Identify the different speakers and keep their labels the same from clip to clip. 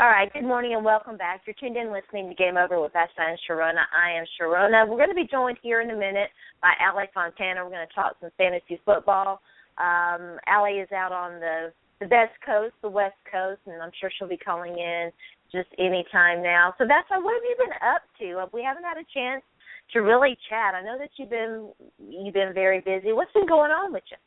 Speaker 1: All right, good morning and welcome back. You're tuned in listening to Game Over with Vashti and Sharona. I am Sharona. We're going to be joined here in a minute by Allie Fontana. We're going to talk some fantasy football. Allie is out on the best coast, the West Coast, and I'm sure she'll be calling in just any time now. So that's what have you been up to? We haven't had a chance to really chat. I know that you've been very busy. What's been going on with you?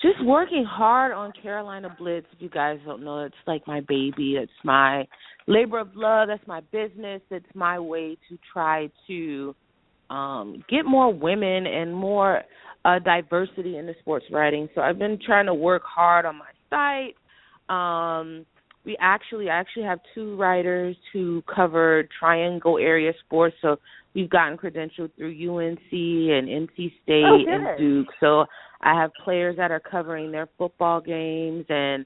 Speaker 2: Just working hard on Carolina Blitz. If you guys don't know, it's like my baby. It's my labor of love. That's my business. It's my way to try to get more women and more diversity in the sports writing. So I've been trying to work hard on my site. I actually have two writers who cover Triangle area sports. So we've gotten credentialed through UNC and NC State and Duke. So I have players that are covering their football games, and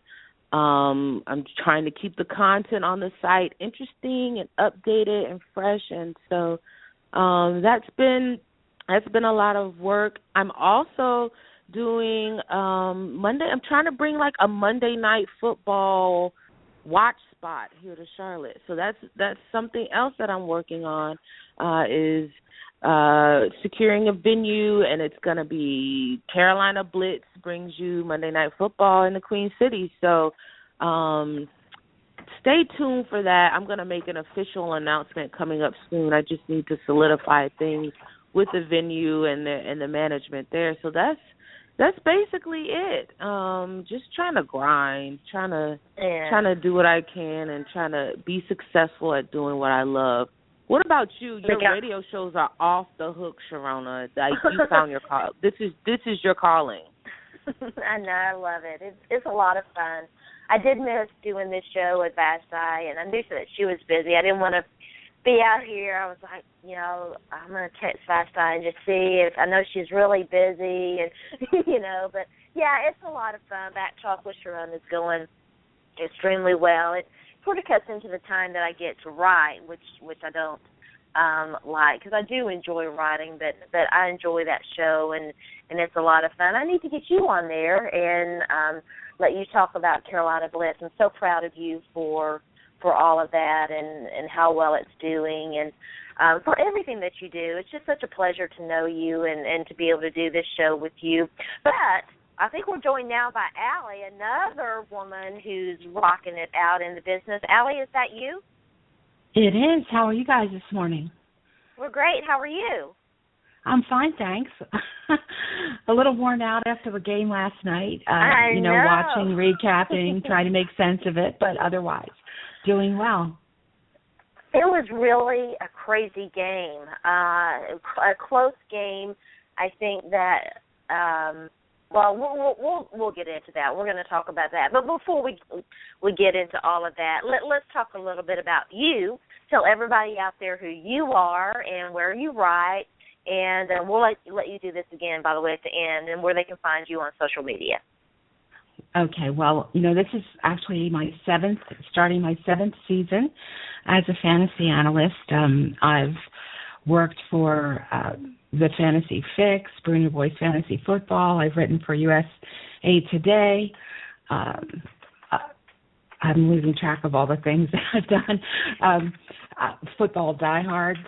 Speaker 2: I'm trying to keep the content on the site interesting and updated and fresh. And so that's been a lot of work. I'm also doing Monday. I'm trying to bring like a Monday night football watch spot here to Charlotte. So that's something else that I'm working on is securing a venue, and it's going to be Carolina Blitz brings you Monday Night Football in the Queen City. So stay tuned for that. I'm going to make an official announcement coming up soon. I just need to solidify things with the venue and the management there. So that's basically it. Just trying to grind, trying to do what I can, and trying to be successful at doing what I love. What about you? Your radio shows are off the hook, Sharona. Like, you found your call. This is your calling.
Speaker 1: I know. I love it. It's a lot of fun. I did miss doing this show with Vashti, and I knew that she was busy. I didn't want to be out here. I was like, I'm going to text Vashti and just see if I know she's really busy, and But yeah, it's a lot of fun. Back Talk with Sharona is going extremely well. It sort of cuts into the time that I get to write, which I don't like, because I do enjoy writing, but I enjoy that show, and it's a lot of fun. I need to get you on there and let you talk about Carolina Blitz. I'm so proud of you for all of that and how well it's doing, and for everything that you do. It's just such a pleasure to know you and to be able to do this show with you. But I think we're joined now by Allie, another woman who's rocking it out in the business. Allie, is that you?
Speaker 3: It is. How are you guys this morning?
Speaker 1: We're great. How are you?
Speaker 3: I'm fine, thanks. A little worn out after the game last night.
Speaker 1: I know.
Speaker 3: Watching, recapping, trying to make sense of it, but otherwise doing well.
Speaker 1: It was really a crazy game, a close game. I think that. We'll get into that. We're going to talk about that. But before we get into all of that, let's talk a little bit about you. Tell everybody out there who you are and where you write, and we'll let you do this again, by the way, at the end, and where they can find you on social media.
Speaker 3: Okay, well, this is actually starting my seventh season as a fantasy analyst. I've worked for the Fantasy Fix, Bruner Boys Fantasy Football. I've written for USA Today. I'm losing track of all the things that I've done. Football Diehards.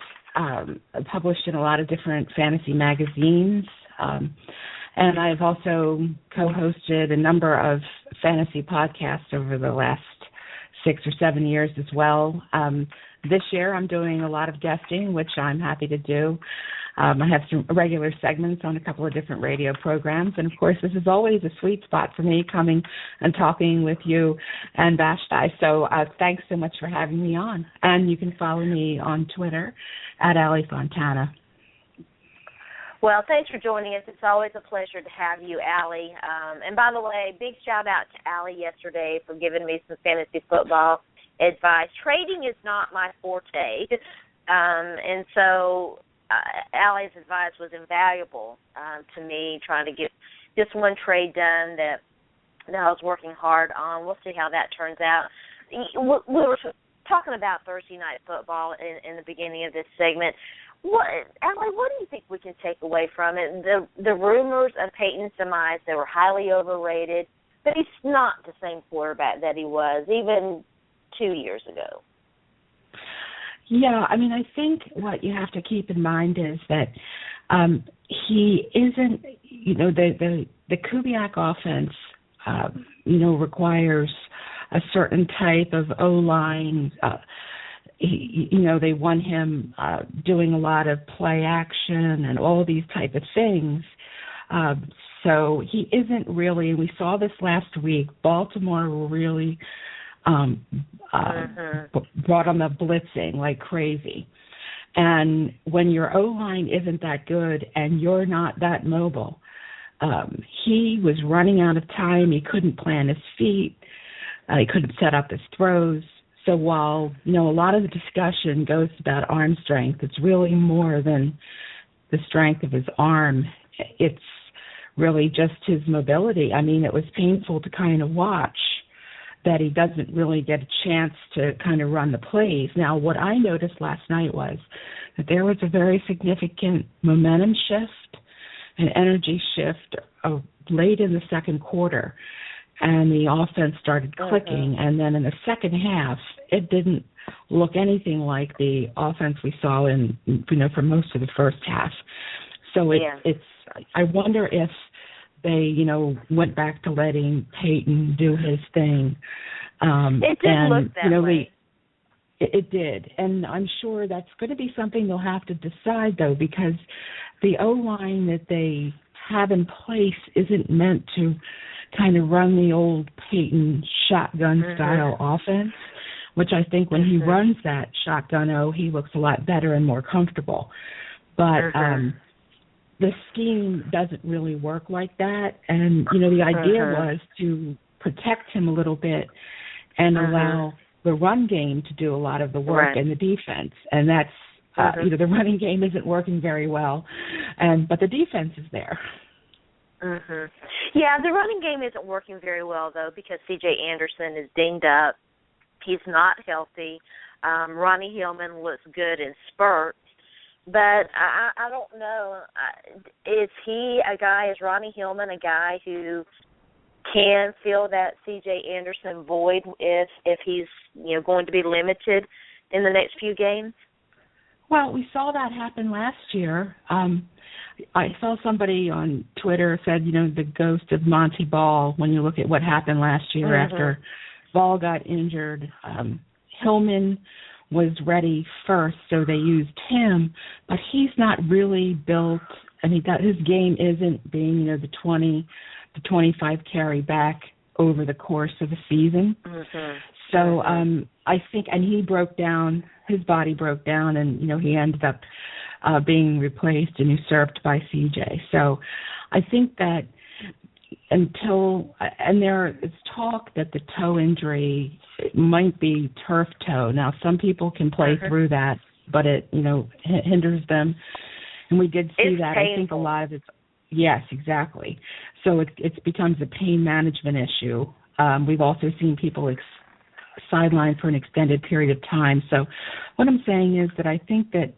Speaker 3: Published in a lot of different fantasy magazines. And I've also co-hosted a number of fantasy podcasts over the last 6 or 7 years as well. This year I'm doing a lot of guesting, which I'm happy to do. I have some regular segments on a couple of different radio programs. And, of course, this is always a sweet spot for me, coming and talking with you and Vashti. So thanks so much for having me on. And you can follow me on Twitter at Allie Fontana.
Speaker 1: Well, thanks for joining us. It's always a pleasure to have you, Allie. And, by the way, big shout-out to Allie yesterday for giving me some fantasy football advice. Trading is not my forte, and so Allie's advice was invaluable to me, trying to get just one trade done that I was working hard on. We'll see how that turns out. We were talking about Thursday night football in the beginning of this segment. Allie, what do you think we can take away from it? The rumors of Peyton's demise, they were highly overrated, but he's not the same quarterback that he was even 2 years ago.
Speaker 3: Yeah, I mean, I think what you have to keep in mind is that he isn't, the Kubiak offense, requires a certain type of O-line. They want him doing a lot of play action and all these type of things. So he isn't really, we saw this last week, Baltimore really brought on the blitzing like crazy. And when your O-line isn't that good and you're not that mobile, he was running out of time. He couldn't plant his feet. He couldn't set up his throws. So while, a lot of the discussion goes about arm strength, it's really more than the strength of his arm. It's really just his mobility. I mean, it was painful to kind of watch that he doesn't really get a chance to kind of run the plays. Now, what I noticed last night was that there was a very significant momentum shift, an energy shift late in the second quarter, and the offense started clicking. And then in the second half, it didn't look anything like the offense we saw in, for most of the first half. So it's. I wonder if they, went back to letting Peyton do his thing.
Speaker 1: It did look that way.
Speaker 3: It did. And I'm sure that's going to be something they'll have to decide, though, because the O-line that they have in place isn't meant to kind of run the old Peyton shotgun-style offense, which I think when he runs that shotgun O, he looks a lot better and more comfortable. But the scheme doesn't really work like that. And, the idea was to protect him a little bit and allow the run game to do a lot of the work in the defense. And that's, the running game isn't working very well, but the defense is there.
Speaker 1: Yeah, the running game isn't working very well, though, because C.J. Anderson is dinged up. He's not healthy. Ronnie Hillman looks good in spurts. But I don't know. Is Ronnie Hillman a guy who can fill that C.J. Anderson void if he's going to be limited in the next few games?
Speaker 3: Well, we saw that happen last year. I saw somebody on Twitter said, the ghost of Monty Ball, when you look at what happened last year after Ball got injured. Hillman was ready first, so they used him, but he's not really built, and his game isn't being, the 20 to 25 carry back over the course of a season. So I think, and he broke down, his body broke down, and, he ended up being replaced and usurped by CJ. So I think that there is talk that the toe injury might be turf toe. Now, some people can play through that, but it, hinders them. And we did see that.
Speaker 1: Painful.
Speaker 3: I think a lot of it's, yes, exactly. So it becomes a pain management issue. We've also seen people sidelined for an extended period of time. So what I'm saying is that I think that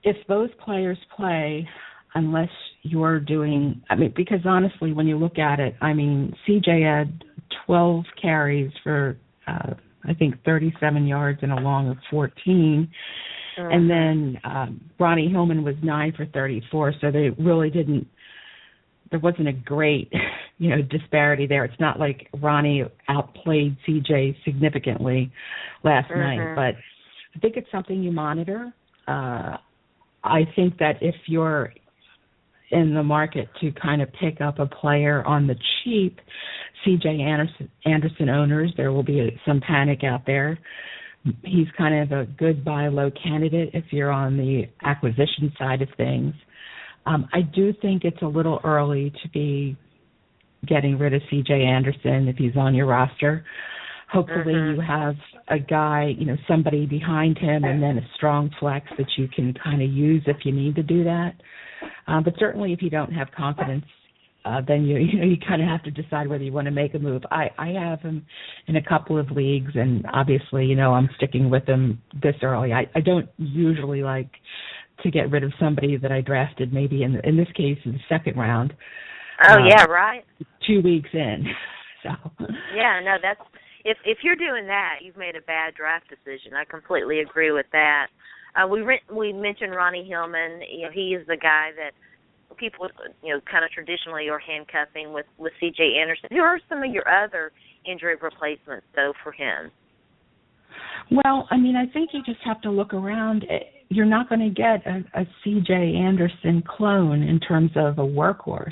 Speaker 3: if those players play, unless you're doing, because honestly, when you look at it, CJ had 12 carries for, I think, 37 yards and a long of 14. And then Ronnie Hillman was 9 for 34, so they really there wasn't a great, disparity there. It's not like Ronnie outplayed CJ significantly last night, but I think it's something you monitor. I think that if you're in the market to kind of pick up a player on the cheap, C.J. Anderson owners, there will be some panic out there. He's kind of a good buy low candidate if you're on the acquisition side of things. I do think it's a little early to be getting rid of C.J. Anderson if he's on your roster. Hopefully you have a guy, somebody behind him and then a strong flex that you can kind of use if you need to do that. But certainly if you don't have confidence, then you kind of have to decide whether you want to make a move. I have him in a couple of leagues, and obviously, I'm sticking with him this early. I don't usually like to get rid of somebody that I drafted maybe in this case in the second round.
Speaker 1: Oh, yeah, right.
Speaker 3: 2 weeks in. So.
Speaker 1: Yeah, no, if you're doing that, you've made a bad draft decision. I completely agree with that. We mentioned Ronnie Hillman. He is the guy that people, kind of traditionally are handcuffing with C.J. Anderson. Who are some of your other injury replacements, though, for him?
Speaker 3: Well, I think you just have to look around. You're not going to get a C.J. Anderson clone in terms of a workhorse.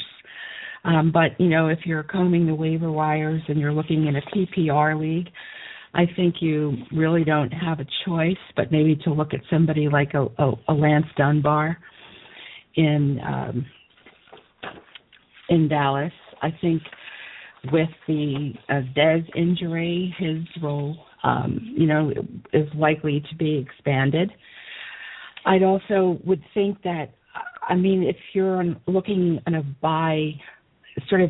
Speaker 3: But, if you're combing the waiver wires and you're looking in a PPR league, I think you really don't have a choice but maybe to look at somebody like a Lance Dunbar in Dallas. I think with the Dez injury, his role, is likely to be expanded. I'd also would think that, if you're looking at a buy, sort of,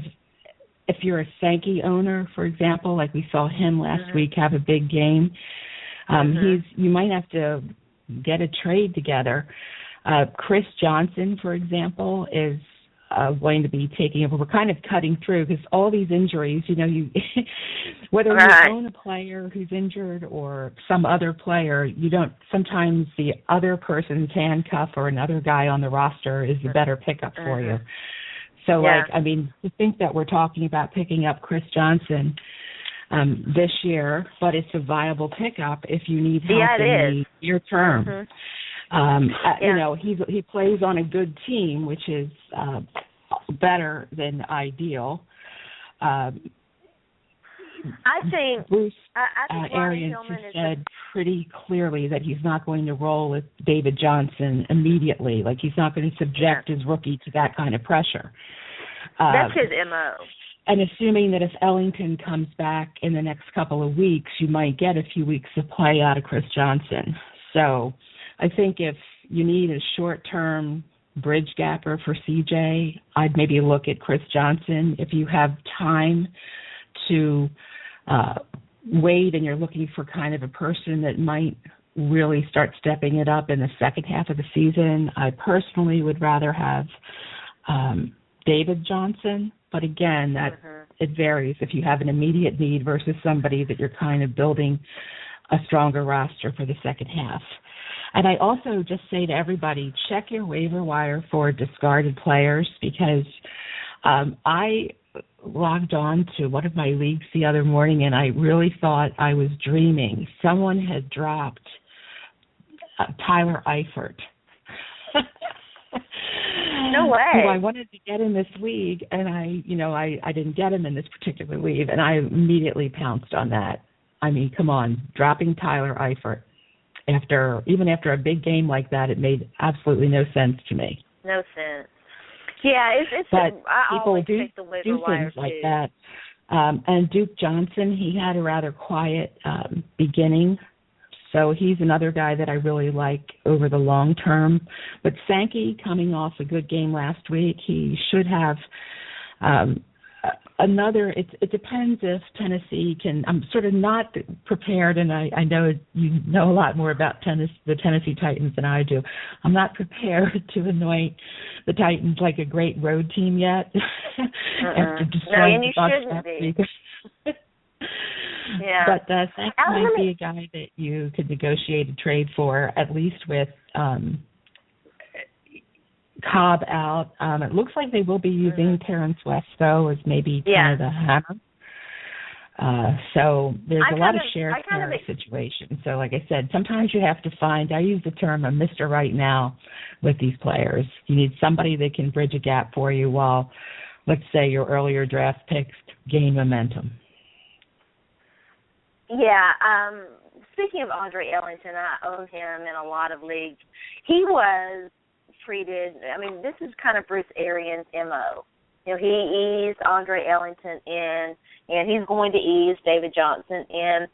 Speaker 3: if you're a Sankey owner, for example, like we saw him last week have a big game, you might have to get a trade together. Chris Johnson, for example, is going to be taking over. We're kind of cutting through because all these injuries, whether you own a player who's injured or some other player, sometimes the other person's handcuff or another guy on the roster is the better pickup for you. So, to think that we're talking about picking up Chris Johnson this year, but it's a viable pickup if you need help in the near term. He plays on a good team, which is better than ideal.
Speaker 1: I think
Speaker 3: Bruce
Speaker 1: Arian
Speaker 3: has said pretty clearly that he's not going to roll with David Johnson immediately. Like, he's not going to subject his rookie to that kind of pressure.
Speaker 1: That's his MO.
Speaker 3: And assuming that if Ellington comes back in the next couple of weeks, you might get a few weeks of play out of Chris Johnson. So I think if you need a short-term bridge gapper for CJ, I'd maybe look at Chris Johnson. If you have time to wait and you're looking for kind of a person that might really start stepping it up in the second half of the season, I personally would rather have David Johnson. But again, it varies if you have an immediate need versus somebody that you're kind of building a stronger roster for the second half. And I also just say to everybody, check your waiver wire for discarded players, because I logged on to one of my leagues the other morning and I really thought I was dreaming. Someone had dropped Tyler Eifert.
Speaker 1: No way.
Speaker 3: So I wanted to get in this league, and I didn't get him in this particular league, and I immediately pounced on that. I mean, come on, dropping Tyler Eifert after a big game like that, it made absolutely no sense to me.
Speaker 1: No sense. Yeah, I
Speaker 3: people
Speaker 1: always
Speaker 3: do
Speaker 1: take the waiver wire
Speaker 3: things like
Speaker 1: too.
Speaker 3: that. And Duke Johnson, he had a rather quiet beginning, so he's another guy that I really like over the long term. But Sankey, coming off a good game last week, he should have another. It depends if Tennessee can. I'm sort of not prepared, and I know you know a lot more about the Tennessee Titans than I do. I'm not prepared to anoint the Titans like a great road team yet. After destroying the Bucs last week.
Speaker 1: Yeah.
Speaker 3: But Sankey might be a guy that you could negotiate a trade for, at least with Cobb out. It looks like they will be using Terrence West, though, as maybe kind of the hammer. So there's a lot of shared carry situations. So like I said, sometimes you have to find, I use the term a Mr. Right Now with these players. You need somebody that can bridge a gap for you while, let's say, your earlier draft picks gain momentum.
Speaker 1: Yeah, speaking of Andre Ellington, I own him in a lot of leagues. He was treated, this is kind of Bruce Arians' MO. He eased Andre Ellington in, and he's going to ease David Johnson in.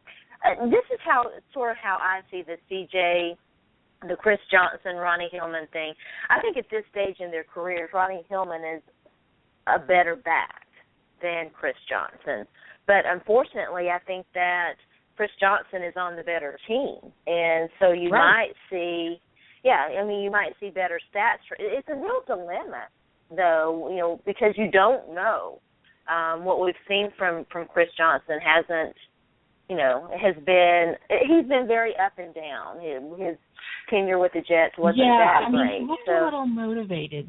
Speaker 1: This is how I see the CJ, the Chris Johnson, Ronnie Hillman thing. I think at this stage in their careers, Ronnie Hillman is a better back than Chris Johnson. But unfortunately, I think that Chris Johnson is on the better team. And so you might see, you might see better stats. It's a real dilemma, though, because you don't know. What we've seen from Chris Johnson hasn't he's been very up and down. His tenure with the Jets wasn't that great.
Speaker 3: He looked a little motivated.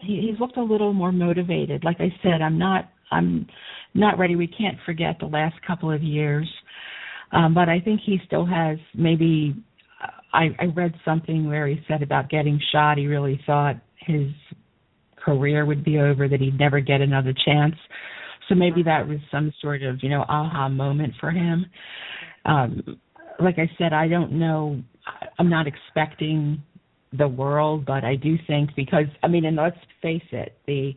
Speaker 3: He's looked a little more motivated. Like I said, I'm not ready. We can't forget the last couple of years. But I think he still has maybe, I read something where he said about getting shot, he really thought his career would be over, that he'd never get another chance. So maybe that was some sort of, aha moment for him. Like I said, I don't know. I'm not expecting the world, but I do think and let's face it, the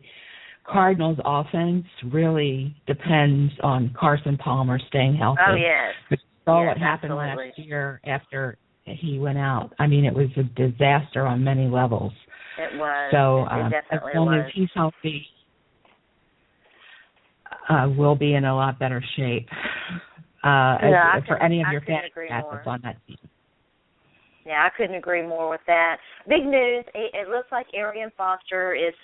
Speaker 3: Cardinals offense really depends on Carson Palmer staying healthy.
Speaker 1: Oh, yes.
Speaker 3: Which is all what happened last year after he went out. It was a disaster on many levels.
Speaker 1: It was.
Speaker 3: So
Speaker 1: it definitely
Speaker 3: as long
Speaker 1: was.
Speaker 3: as he's healthy, we'll be in a lot better shape for any of your fantasy assets on that team.
Speaker 1: Yeah, I couldn't agree more with that. Big news, it looks like Arian Foster is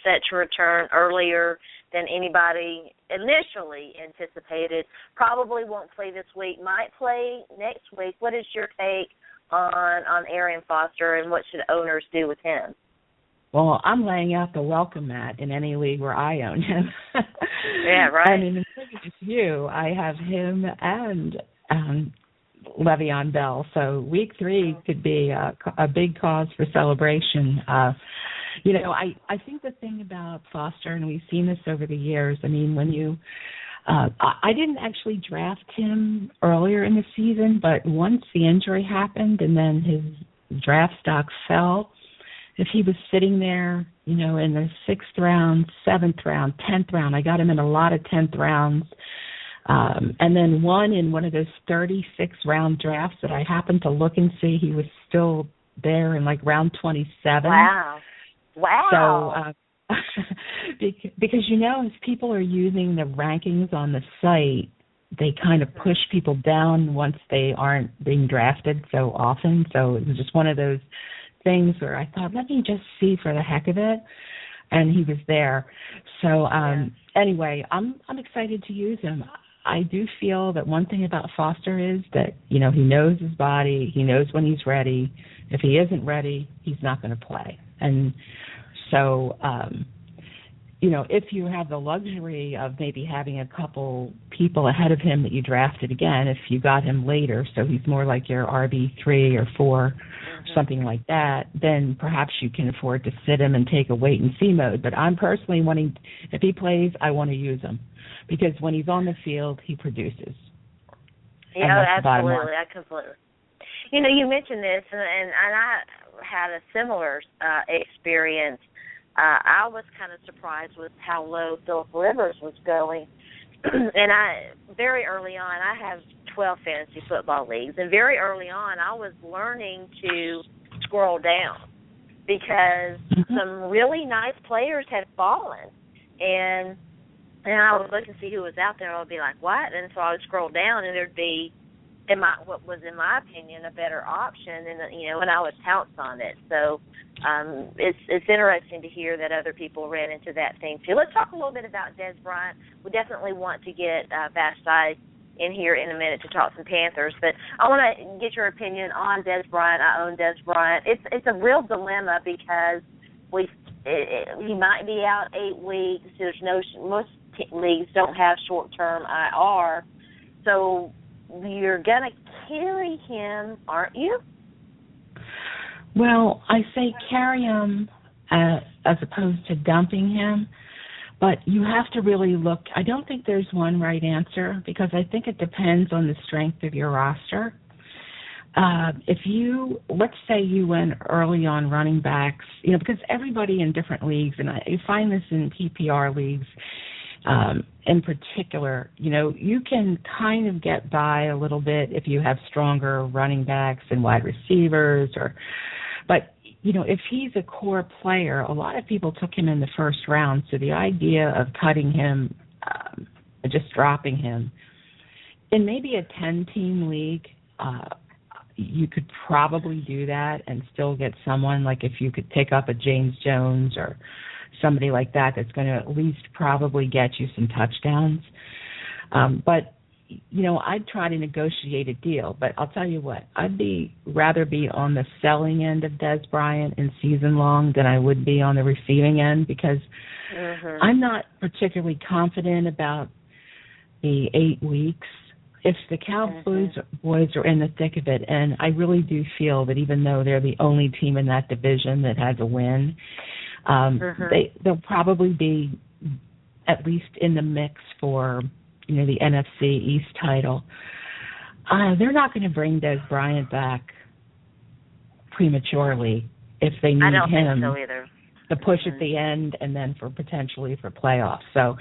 Speaker 1: set to return earlier than anybody initially anticipated. Probably won't play this week, might play next week. What is your take on Arian Foster, and what should owners do with him?
Speaker 3: Well, I'm laying out the welcome mat in any league where I own him.
Speaker 1: Yeah, right.
Speaker 3: Including just you, I have him and Le'Veon Bell. So week 3 could be a big cause for celebration. I think the thing about Foster, and we've seen this over the years, when you I didn't actually draft him earlier in the season, but once the injury happened and then his draft stock fell, if he was sitting there, in the 6th round, 7th round, 10th round, I got him in a lot of 10th rounds. And then one in one of those 36-round drafts that I happened to look and see, he was still there in round 27.
Speaker 1: Wow.
Speaker 3: So because as people are using the rankings on the site, they kind of push people down once they aren't being drafted so often. So it was just one of those things where I thought, let me just see for the heck of it. And he was there. So anyway, I'm excited to use him. I do feel that one thing about Foster is that, he knows his body. He knows when he's ready. If he isn't ready, he's not going to play. And so, if you have the luxury of maybe having a couple people ahead of him that you drafted again, if you got him later, so he's more like your RB3 or 4, something like that, then perhaps you can afford to sit him and take a wait-and-see mode. But I'm personally wanting, if he plays, I want to use him. Because when he's on the field, he produces.
Speaker 1: Yeah, absolutely. I completely. You mentioned this, and I had a similar experience. I was kind of surprised with how low Phillip Rivers was going. And very early on, I have 12 fantasy football leagues, and very early on, I was learning to scroll down because some really nice players had fallen. And I would look and see who was out there, and I would be like, what? And so I would scroll down, and there'd be what was, in my opinion, a better option, and and I would pounce on it. So it's interesting to hear that other people ran into that thing too. Let's talk a little bit about Dez Bryant. We definitely want to get Vashti in here in a minute to talk some Panthers, but I want to get your opinion on Dez Bryant. I own Dez Bryant. It's a real dilemma because he might be out 8 weeks. Most leagues don't have short-term IR, so you're going to carry him, aren't you?
Speaker 3: Well, I say carry him as opposed to dumping him, but you have to really look. I don't think there's one right answer because I think it depends on the strength of your roster. Let's say you went early on running backs, because everybody in different leagues, and you find this in PPR leagues in particular, you can kind of get by a little bit if you have stronger running backs and wide receivers, but if he's a core player, a lot of people took him in the first round, so the idea of cutting him, just dropping him, in maybe a 10-team league, you could probably do that and still get someone, like if you could pick up a James Jones or somebody like that that's going to at least probably get you some touchdowns. But I'd try to negotiate a deal, but I'll tell you what, I'd rather be on the selling end of Dez Bryant in season long than I would be on the receiving end, because I'm not particularly confident about the 8 weeks. If the Cowboys are in the thick of it, and I really do feel that even though they're the only team in that division that has a win, they'll probably be at least in the mix for the NFC East title. They're not going to bring Dez Bryant back prematurely if they need
Speaker 1: I don't
Speaker 3: him
Speaker 1: think so either.
Speaker 3: to push at the end and then potentially for playoffs. So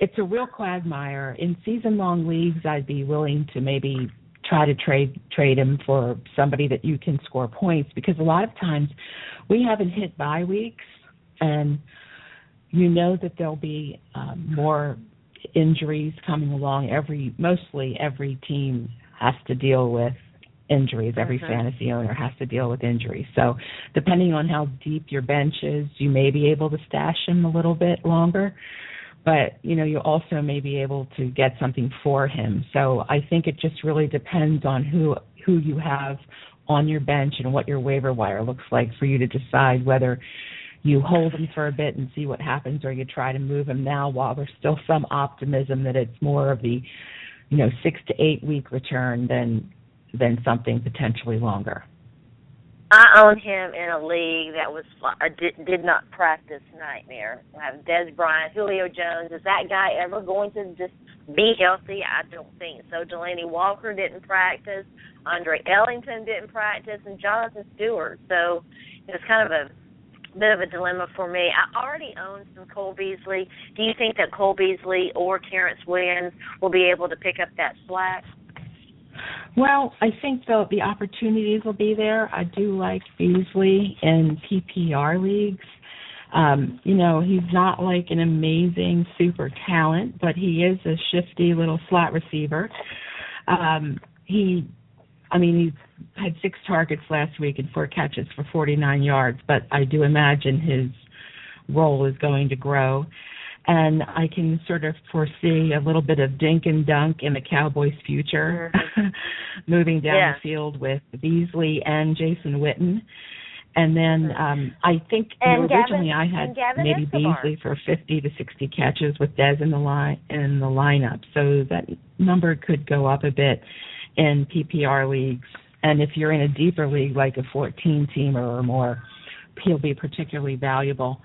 Speaker 3: it's a real quagmire. In season-long leagues, I'd be willing to maybe try to trade him for somebody that you can score points, because a lot of times we haven't hit bye weeks, and that there'll be more injuries coming along. Mostly every team has to deal with injuries. Every fantasy owner has to deal with injuries. So depending on how deep your bench is, you may be able to stash him a little bit longer, but you also may be able to get something for him. So I think it just really depends on who you have on your bench and what your waiver wire looks like for you to decide whether you hold him for a bit and see what happens, or you try to move him now while there's still some optimism that it's more of the 6 to 8 week return than something potentially longer.
Speaker 1: I own him in a league that was did not practice nightmare. I have Dez Bryant, Julio Jones. Is that guy ever going to just be healthy? I don't think so. Delaney Walker didn't practice. Andre Ellington didn't practice, and Jonathan Stewart. So it was kind of a bit of a dilemma for me. I already own some Cole Beasley. Do you think that Cole Beasley or Terrence Williams will be able to pick up that slack?
Speaker 3: Well, I think the opportunities will be there. I do like Beasley in PPR leagues. He's not like an amazing super talent, but he is a shifty little slot receiver. He had 6 targets last week and 4 catches for 49 yards, but I do imagine his role is going to grow. And I can sort of foresee a little bit of dink and dunk in the Cowboys' future, moving down the field with Beasley and Jason Witten. And then I think originally I had maybe Beasley for 50 to 60 catches with Dez in the lineup. So that number could go up a bit in PPR leagues. And if you're in a deeper league, like a 14-teamer or more, he'll be particularly valuable.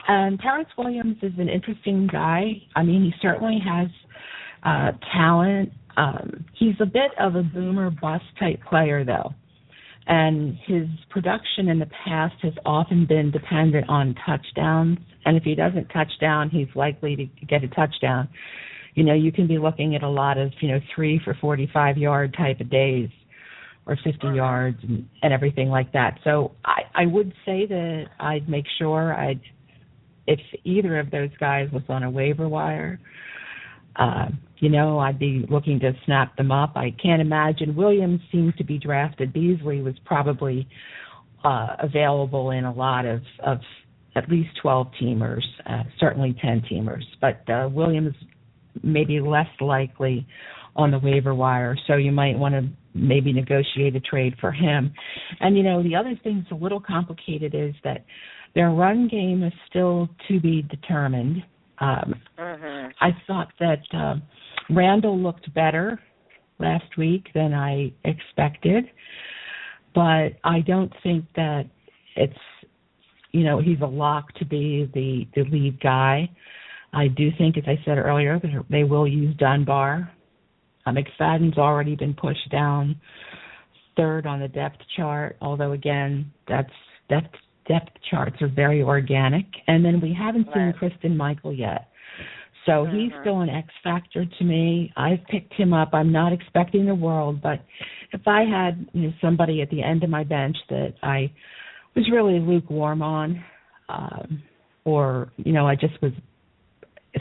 Speaker 3: And Terrence Williams is an interesting guy. I mean, he certainly has talent. He's a bit of a boomer bust type player, though. And his production in the past has often been dependent on touchdowns. And if he doesn't touchdown, he's likely to get a touchdown. You can be looking at a lot of, 3 for 45-yard type of days, or 50 yards and everything like that. So I would say that I'd make sure if either of those guys was on a waiver wire, I'd be looking to snap them up. I can't imagine. Williams seems to be drafted. Beasley was probably available in a lot of at least 12-teamers, certainly 10-teamers. But Williams may be less likely on the waiver wire, so you might want to maybe negotiate a trade for him. And, the other thing that's a little complicated is that their run game is still to be determined. I thought that Randall looked better last week than I expected, but I don't think that it's, he's a lock to be the lead guy. I do think, as I said earlier, that they will use Dunbar. McFadden's already been pushed down 3rd on the depth chart, although, again, depth charts are very organic. And then we haven't seen Kristen Michael yet. So he's still an X factor to me. I've picked him up. I'm not expecting the world, but if I had somebody at the end of my bench that I was really lukewarm on, or, I just was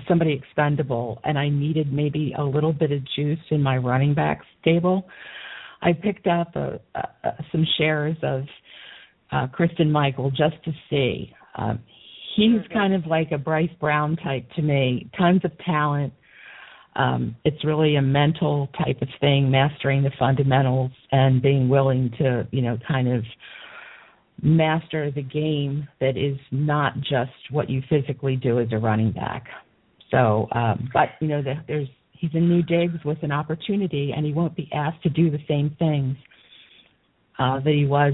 Speaker 3: somebody expendable and I needed maybe a little bit of juice in my running back stable, I picked up some shares of Kristen Michael just to see. He's kind of like a Bryce Brown type to me. Tons of talent, It's really a mental type of thing, mastering the fundamentals and being willing to, kind of master the game that is not just what you physically do as a running back. So, but, he's in New Digs with an opportunity, and he won't be asked to do the same things that he was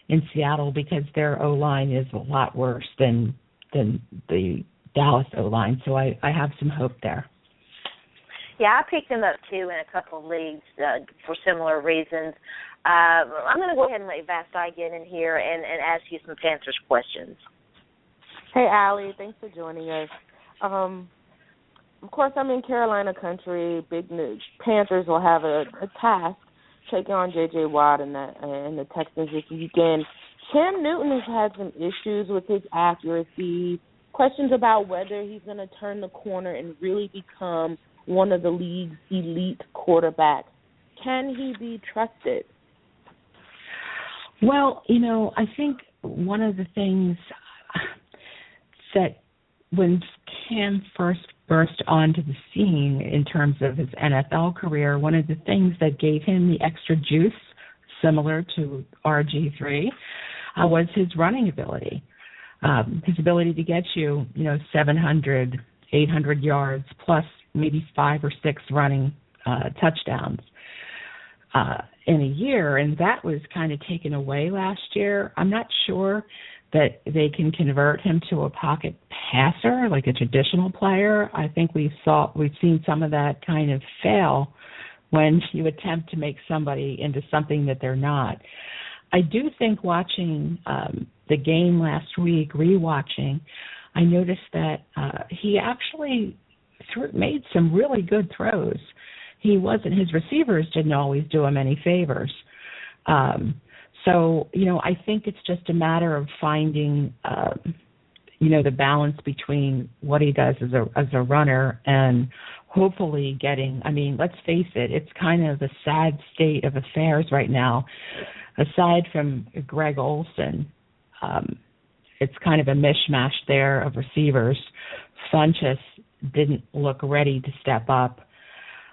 Speaker 3: in Seattle, because their O-line is a lot worse than the Dallas O-line. So I have some hope there.
Speaker 1: Yeah, I picked him up, too, in a couple of leagues for similar reasons. I'm going to go ahead and let Vasti get in here and ask you some Panthers questions.
Speaker 2: Hey, Allie, thanks for joining us. Of course, I'm in Carolina country. Big news. Panthers will have a task taking on J.J. Watt and the Texans this weekend. Cam Newton has had some issues with his accuracy, questions about whether he's going to turn the corner and really become one of the league's elite quarterbacks. Can he be trusted?
Speaker 3: Well, I think one of the things that when Cam first burst onto the scene in terms of his NFL career, one of the things that gave him the extra juice, similar to RG3, was his running ability. His ability to get you, 700, 800 yards, plus maybe 5 or 6 running touchdowns in a year, and that was kind of taken away last year. I'm not sure that they can convert him to a pocket passer like a traditional player. I think we've seen some of that kind of fail when you attempt to make somebody into something that they're not. I do think watching the game last week, rewatching, I noticed that he actually made some really good throws. His receivers didn't always do him any favors. So, I think it's just a matter of finding, the balance between what he does as a runner and hopefully getting, let's face it, it's kind of a sad state of affairs right now. Aside from Greg Olsen, it's kind of a mishmash there of receivers. Funchess didn't look ready to step up.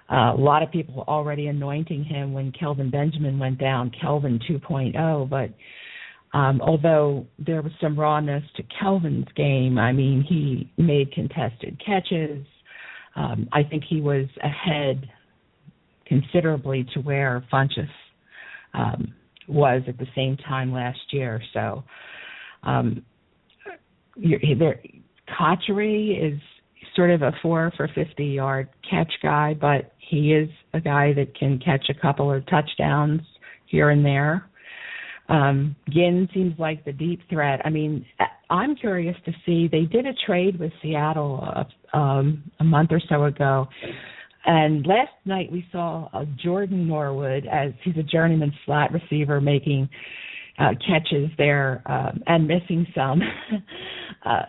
Speaker 3: A lot of people were already anointing him when Kelvin Benjamin went down, Kelvin 2.0. But although there was some rawness to Kelvin's game, he made contested catches. I think he was ahead considerably to where Funchess was at the same time last year. So Cotchery is sort of a 4 for 50-yard catch guy, but he is a guy that can catch a couple of touchdowns here and there. Ginn seems like the deep threat. I'm curious to see, they did a trade with Seattle a month or so ago, and last night we saw Jordan Norwood, as he's a journeyman slot receiver, making catches there and missing some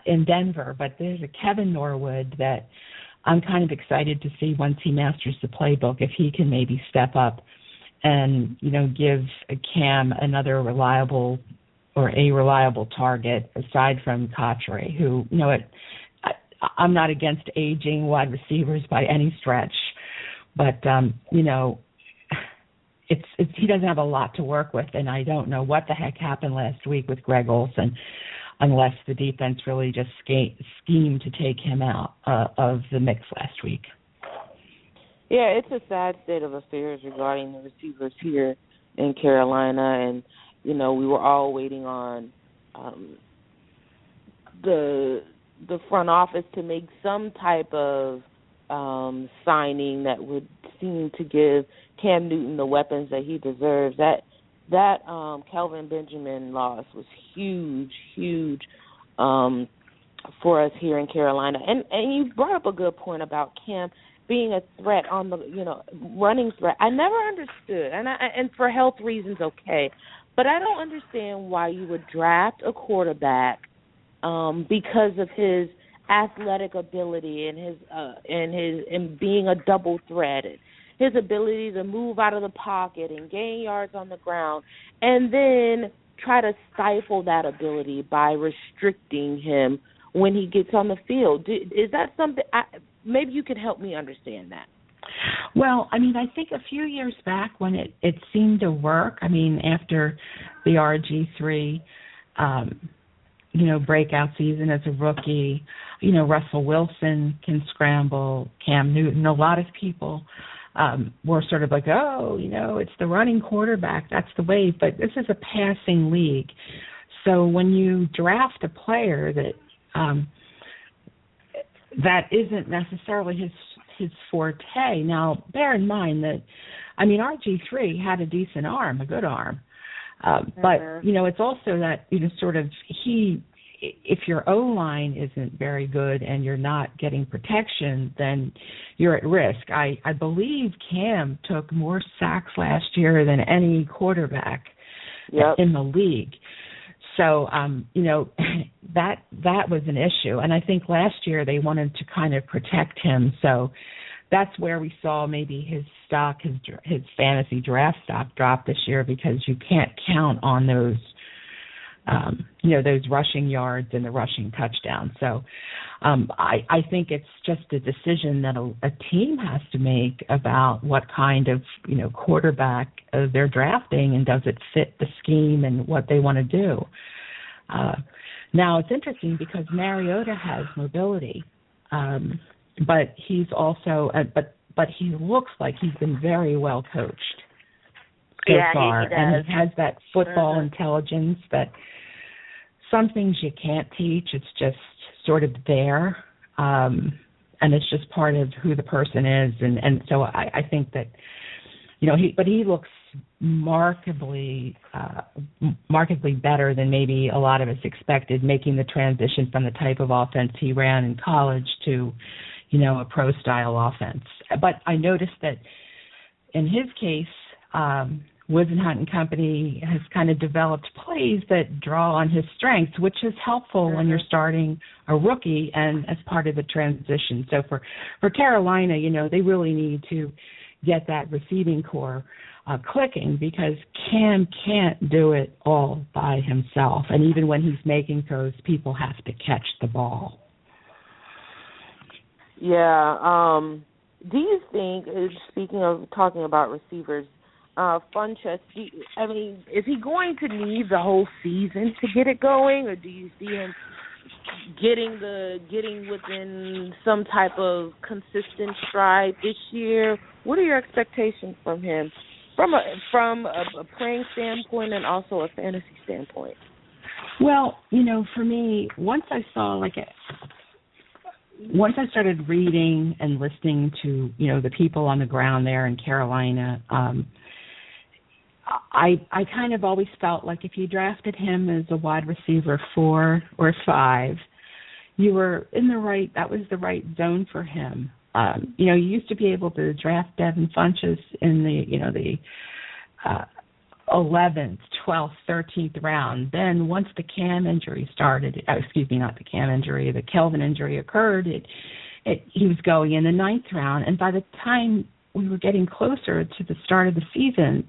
Speaker 3: in Denver. But there's a Kevin Norwood that I'm kind of excited to see once he masters the playbook, if he can maybe step up and, give Cam another reliable target aside from Cotchery, who, I'm not against aging wide receivers by any stretch, but, he doesn't have a lot to work with, and I don't know what the heck happened last week with Greg Olsen, unless the defense really just schemed to take him out of the mix last week.
Speaker 2: Yeah, it's a sad state of affairs regarding the receivers here in Carolina, and, we were all waiting on the front office to make some type of signing that would seem to give Cam Newton the weapons that he deserves. That Kelvin Benjamin loss was huge for us here in Carolina. And you brought up a good point about Cam being a threat on the, running threat. I never understood, and for health reasons, okay, but I don't understand why you would draft a quarterback because of his athletic ability and being a double threat, his ability to move out of the pocket and gain yards on the ground, and then try to stifle that ability by restricting him when he gets on the field. Is that something? Maybe you could help me understand that.
Speaker 3: Well, I mean, I think a few years back when it seemed to work, I mean, after the RG3, breakout season as a rookie, Russell Wilson can scramble, Cam Newton, a lot of people were sort of like, it's the running quarterback, that's the wave, but this is a passing league. So when you draft a player that isn't necessarily his forte. Now, bear in mind that, RG3 had a decent arm, a good arm. But, it's also that, sort of if your O-line isn't very good and you're not getting protection, then you're at risk. I believe Cam took more sacks last year than any quarterback in the league. So, that was an issue. And I think last year they wanted to kind of protect him. So that's where we saw maybe his stock, his fantasy draft stock drop this year, because you can't count on those, those rushing yards and the rushing touchdowns. So I think it's just a decision that a team has to make about what kind of, quarterback they're drafting, and does it fit the scheme and what they want to do. Now, it's interesting because Mariota has mobility, but he's also but he looks like he's been very well coached so far, and he has that football intelligence that some things you can't teach. It's just sort of there, and it's just part of who the person is, and so I think that he looks markedly better than maybe a lot of us expected, making the transition from the type of offense he ran in college to, a pro-style offense. But I noticed that in his case, Woods and Hunt and Company has kind of developed plays that draw on his strengths, which is helpful when you're starting a rookie and as part of the transition. So for Carolina, they really need to get that receiving core clicking, because Cam can't do it all by himself. And even when he's making throws, people have to catch the ball.
Speaker 2: Yeah. Do you think, speaking of talking about receivers, Funchess, is he going to need the whole season to get it going, or do you see him getting within some type of consistent stride this year? What are your expectations from him, from a playing standpoint and also a fantasy standpoint?
Speaker 3: Well, for me, once I started reading and listening to, the people on the ground there in Carolina, I kind of always felt like if you drafted him as a wide receiver 4 or 5, you were that was the right zone for him. You used to be able to draft Devin Funchess in the 11th, 12th, 13th round. Then once the Cam injury started, the Kelvin injury occurred, he was going in the 9th round. And by the time we were getting closer to the start of the season,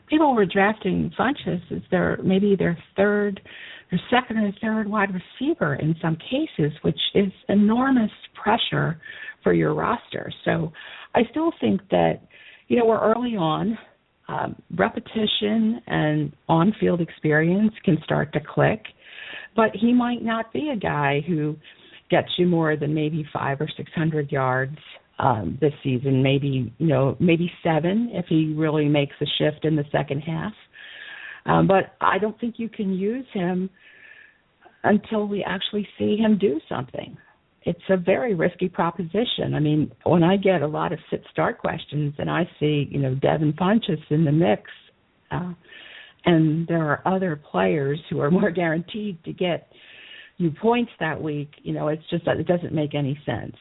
Speaker 3: people were drafting Funchess as their second or third wide receiver in some cases, which is enormous pressure for your roster. So I still think that, we're early on. Repetition and on-field experience can start to click, but he might not be a guy who gets you more than maybe 500 or 600 yards this season, maybe 7 if he really makes a shift in the second half. But I don't think you can use him until we actually see him do something. It's a very risky proposition. I mean, when I get a lot of sit-start questions and I see, Devin Funchess in the mix, and there are other players who are more guaranteed to get you points that week, it's just that it doesn't make any sense.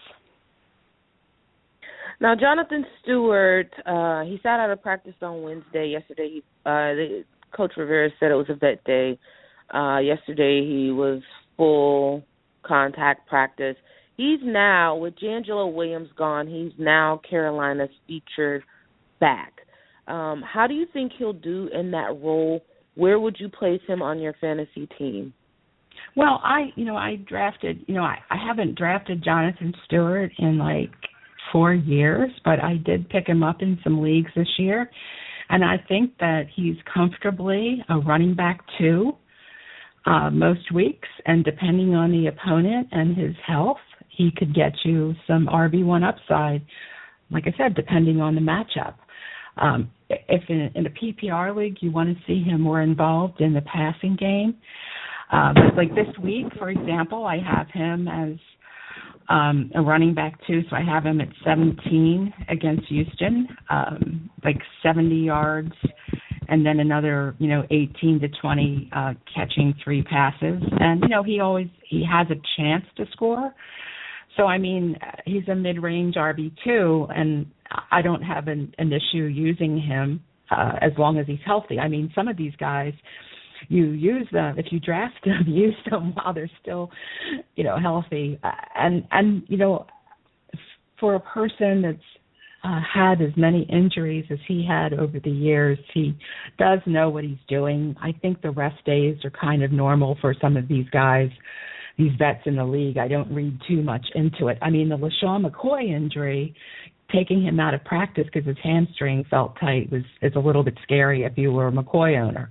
Speaker 2: Now, Jonathan Stewart, he sat out of practice on Wednesday. Yesterday, Coach Rivera said it was a vet day. Yesterday, he was full contact practice. He's now, with Jangelo Williams gone, he's now Carolina's featured back. How do you think he'll do in that role? Where would you place him on your fantasy team?
Speaker 3: Well, I drafted, I haven't drafted Jonathan Stewart in 4 years, but I did pick him up in some leagues this year. And I think that he's comfortably a running back 2 most weeks. And depending on the opponent and his health, he could get you some RB1 upside, like I said, depending on the matchup. If in a PPR league you want to see him more involved in the passing game, like this week, for example, I have him as a running back 2, so I have him at 17 against Houston, like 70 yards, and then another, 18 to 20 catching 3 passes. And, he has a chance to score. So, he's a mid-range RB2, and I don't have an issue using him as long as he's healthy. Some of these guys, you use them, if you draft them, use them while they're still, healthy. And for a person that's had as many injuries as he had over the years, he does know what he's doing. I think the rest days are kind of normal for some of these guys, these vets in the league. I don't read too much into it. The Lesean Mccoy injury, taking him out of practice because his hamstring felt tight is a little bit scary if you were a McCoy owner.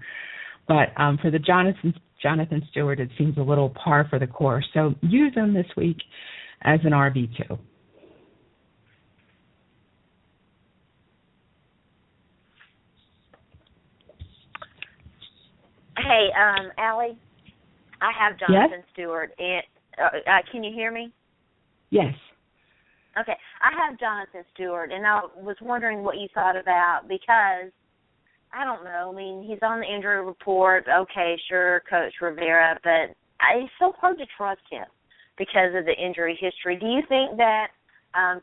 Speaker 3: But for the Jonathan Stewart, it seems a little par for the course. So use him this week as an RB2.
Speaker 1: Hey, Allie, I have Jonathan Stewart. And can you hear me?
Speaker 3: Yes.
Speaker 1: Okay, I have Jonathan Stewart, and I was wondering what you thought about, because I don't know. He's on the injury report. Okay, sure, Coach Rivera, but it's so hard to trust him because of the injury history. Do you think that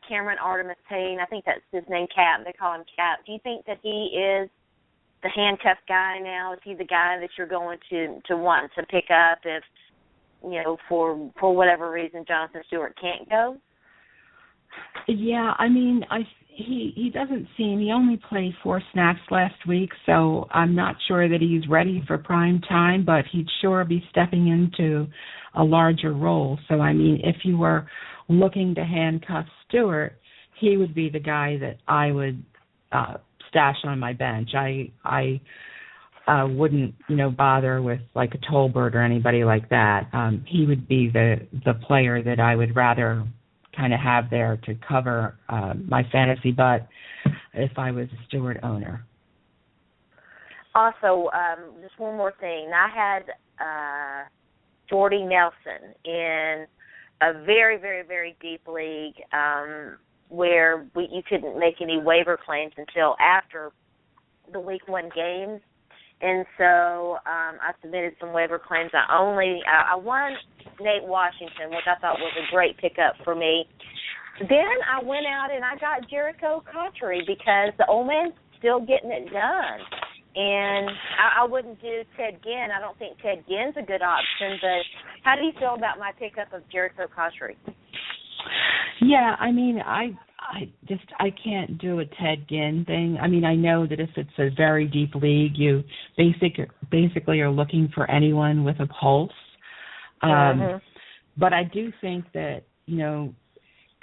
Speaker 1: Cameron Artemis-Payne, I think that's his name, Cap, they call him Cap, do you think that he is the handcuffed guy now? Is he the guy that you're going to want to pick up if, for whatever reason Jonathan Stewart can't go?
Speaker 3: Yeah, he doesn't seem, he only played 4 snaps last week, so I'm not sure that he's ready for prime time, but he'd sure be stepping into a larger role. So, if you were looking to handcuff Stewart, he would be the guy that I would stash on my bench. I wouldn't, bother with like a Tolbert or anybody like that. He would be the player that I would rather kind of have there to cover my fantasy butt if I was a Stewart owner.
Speaker 1: Also, just one more thing. I had Jordy Nelson in a very, very, very deep league where you couldn't make any waiver claims until after the Week 1 games. And so I submitted some waiver claims. I won Nate Washington, which I thought was a great pickup for me. Then I went out and I got Jericho Cotchery because the old man's still getting it done. And I wouldn't do Ted Ginn. I don't think Ted Ginn's a good option. But how do you feel about my pickup of Jericho Cotchery?
Speaker 3: Yeah, I can't do a Ted Ginn thing. I know that if it's a very deep league, you basically are looking for anyone with a pulse. But I do think that,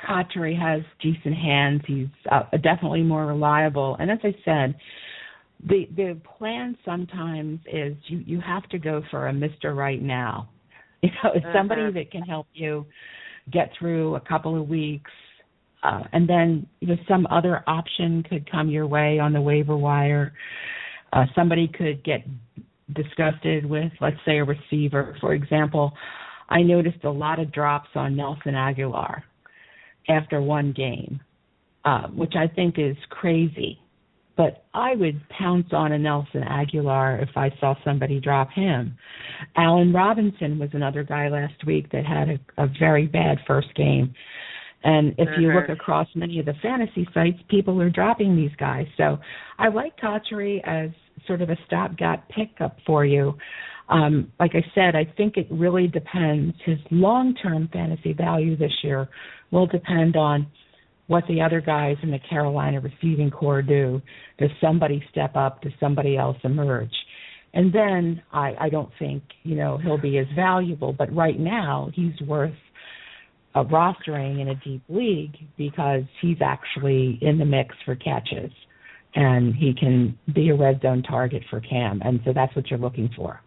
Speaker 3: Cotchery has decent hands. He's definitely more reliable. And as I said, the plan sometimes is you have to go for a Mr. Right Now. Somebody that can help you get through a couple of weeks, and then some other option could come your way on the waiver wire. Somebody could get disgusted with, let's say, a receiver. For example, I noticed a lot of drops on Nelson Aguilar after one game, which I think is crazy. But I would pounce on a Nelson Aguilar if I saw somebody drop him. Allen Robinson was another guy last week that had a very bad first game. And if you look across many of the fantasy sites, people are dropping these guys. So I like Cotchery as sort of a stopgap pickup for you. Like I said, I think it really depends. His long-term fantasy value this year will depend on what the other guys in the Carolina receiving corps do. Does somebody step up? Does somebody else emerge? And then I don't think, he'll be as valuable. But right now, he's worth rostering in a deep league because he's actually in the mix for catches, and he can be a red zone target for Cam, and so that's what you're looking for.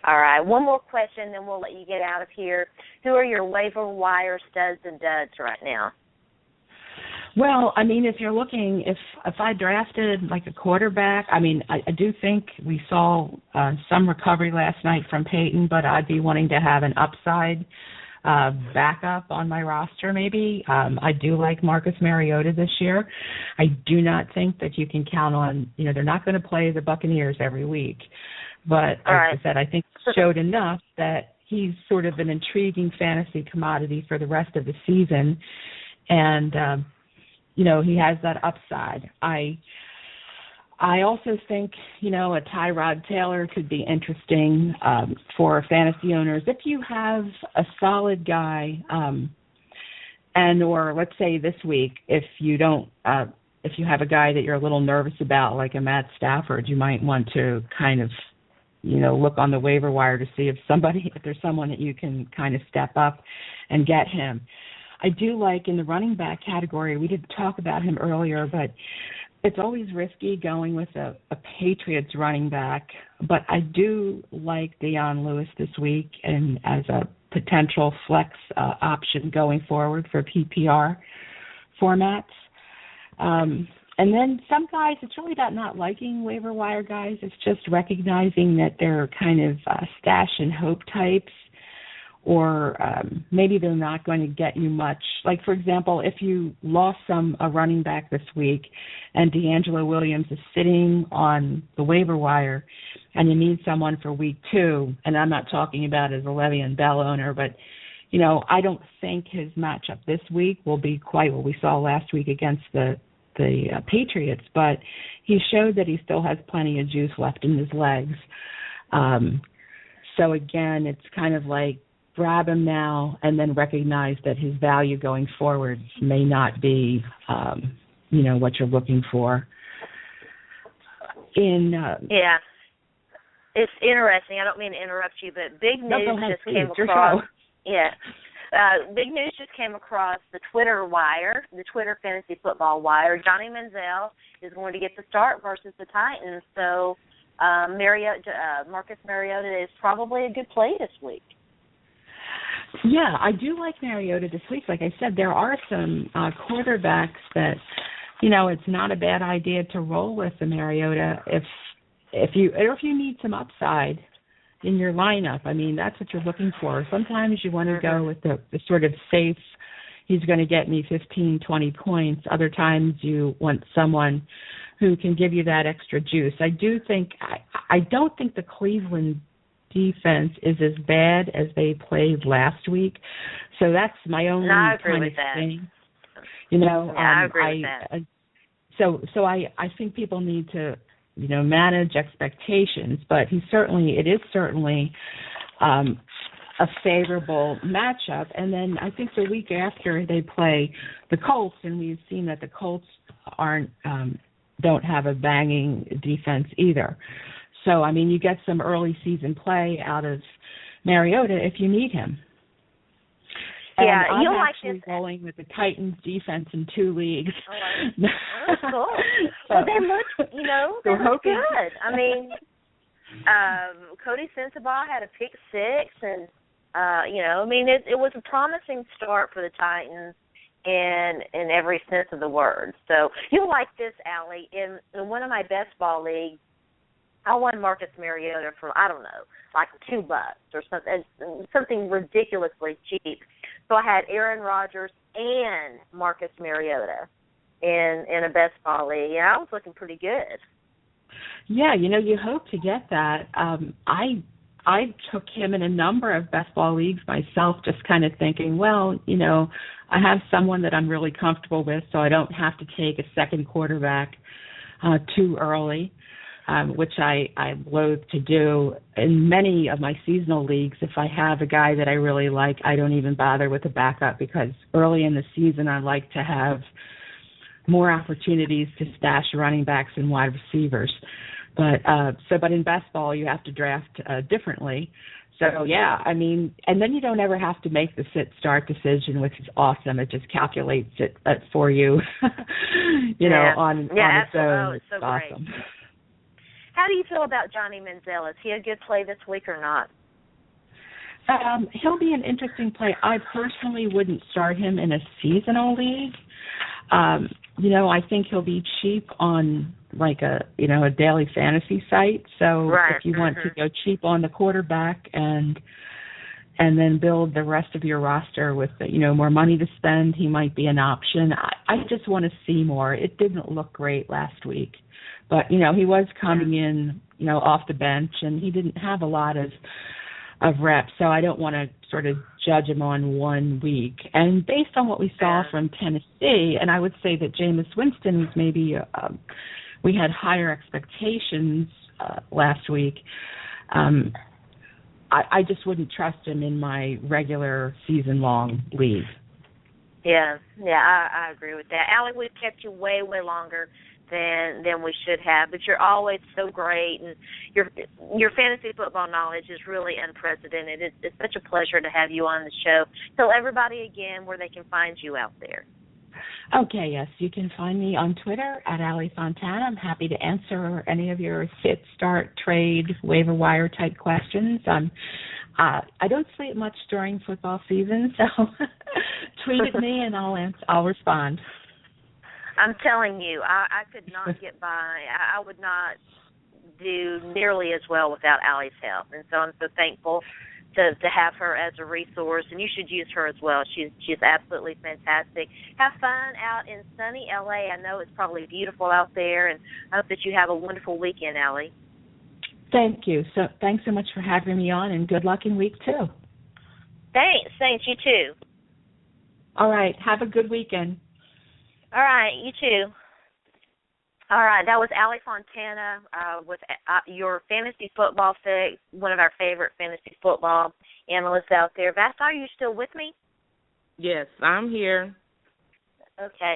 Speaker 1: All right, one more question, then we'll let you get out of here. Who are your waiver wire studs and duds right now?
Speaker 3: Well, I mean, if you're looking, if I drafted like a quarterback, I mean, I do think we saw some recovery last night from Peyton, but I'd be wanting to have an upside backup on my roster maybe. I do like Marcus Mariota this year. I do not think that you can count on, they're not going to play the Buccaneers every week. But as I said, I think he showed enough that he's sort of an intriguing fantasy commodity for the rest of the season. And, he has that upside. I also think, a Tyrod Taylor could be interesting for fantasy owners. If you have a solid guy, or let's say this week, if you have a guy that you're a little nervous about, like a Matt Stafford, you might want to kind of, look on the waiver wire to see if there's someone that you can kind of step up and get him. I do like in the running back category, we didn't talk about him earlier, but it's always risky going with a Patriots running back. But I do like Deion Lewis this week and as a potential flex option going forward for PPR formats. And then some guys, it's really about not liking waiver wire guys. It's just recognizing that they're kind of stash and hope types, or maybe they're not going to get you much. Like, for example, if you lost a running back this week and D'Angelo Williams is sitting on the waiver wire and you need someone for week 2, and I'm not talking about as a Le'Veon Bell owner, but, I don't think his matchup this week will be quite what we saw last week against the Patriots, but he showed that he still has plenty of juice left in his legs. So again, it's kind of like grab him now and then recognize that his value going forward may not be, what you're looking for.
Speaker 1: Yeah, it's interesting. I don't mean to interrupt you, but big news just came across. Yeah. Big news just came across the Twitter wire, the Twitter Fantasy Football wire. Johnny Manziel is going to get the start versus the Titans. So Marcus Mariota is probably a good play this week.
Speaker 3: Yeah, I do like Mariota this week. Like I said, there are some quarterbacks that, it's not a bad idea to roll with the Mariota if you need some upside in your lineup. I mean, that's what you're looking for. Sometimes you want to go with the sort of safe, he's going to get me 15, 20 points. Other times you want someone who can give you that extra juice. I don't think the Cleveland defense is as bad as they played last week. So that's my only kind of thing.
Speaker 1: I agree with that.
Speaker 3: So I think people need to manage expectations, but it is certainly a favorable matchup. And then I think the week after they play the Colts, and we've seen that the Colts don't have a banging defense either. So, I mean, you get some early season play out of Mariota if you need him.
Speaker 1: Yeah,
Speaker 3: and
Speaker 1: you'll
Speaker 3: I'm
Speaker 1: like
Speaker 3: actually
Speaker 1: this.
Speaker 3: rolling with the Titans defense in 2 leagues.
Speaker 1: Oh, that's cool. Well, they look, they look good. I mean, Cody Sensabaugh had a pick 6, and it was a promising start for the Titans in every sense of the word. So you'll like this, Allie. In one of my best ball leagues, I won Marcus Mariota for, I don't know, like $2 or something ridiculously cheap. So I had Aaron Rodgers and Marcus Mariota in a best ball league. Yeah, I was looking pretty good.
Speaker 3: Yeah, you hope to get that. I took him in a number of best ball leagues myself, just kind of thinking, well, I have someone that I'm really comfortable with, so I don't have to take a second quarterback too early. Which I loathe to do. In many of my seasonal leagues, if I have a guy that I really like, I don't even bother with a backup, because early in the season I like to have more opportunities to stash running backs and wide receivers. But in best ball you have to draft differently. So, yeah, I mean, and then you don't ever have to make the sit-start decision, which is awesome. It just calculates it for you, on its own.
Speaker 1: Oh, it's so
Speaker 3: awesome.
Speaker 1: Great. How do you feel about Johnny Manziel? Is he a good play this week or not?
Speaker 3: He'll be an interesting play. I personally wouldn't start him in a seasonal league. I think he'll be cheap on like a daily fantasy site. So if you want to go cheap on the quarterback and then build the rest of your roster with more money to spend, he might be an option. I just want to see more. It didn't look great last week, but he was coming in off the bench, and he didn't have a lot of reps, so I don't want to sort of judge him on 1 week. And based on what we saw from Tennessee, and I would say that Jameis Winston was maybe we had higher expectations last week. I just wouldn't trust him in my regular season-long league.
Speaker 1: Yeah, I agree with that. Allie, we've kept you way, way longer than we should have, but you're always so great, and your fantasy football knowledge is really unprecedented. It's such a pleasure to have you on the show. Tell everybody again where they can find you out there.
Speaker 3: Okay, yes, you can find me on Twitter at Allie Fontana. I'm happy to answer any of your sit, start, trade, waiver wire type questions. I don't sleep much during football season, so tweet at me and I'll respond.
Speaker 1: I'm telling you, I could not get by. I would not do nearly as well without Allie's help, and so I'm so thankful to have her as a resource, and you should use her as well. She's absolutely fantastic. Have fun out in sunny LA. I know it's probably beautiful out there, and I hope that you have a wonderful weekend, Allie.
Speaker 3: Thank you. So thanks so much for having me on, and good luck in week 2.
Speaker 1: Thanks. You too.
Speaker 3: All right. Have a good weekend.
Speaker 1: All right. You too. All right, that was Allie Fontana with your fantasy football fix, one of our favorite fantasy football analysts out there. Vast, are you still with me?
Speaker 2: Yes, I'm here.
Speaker 1: Okay.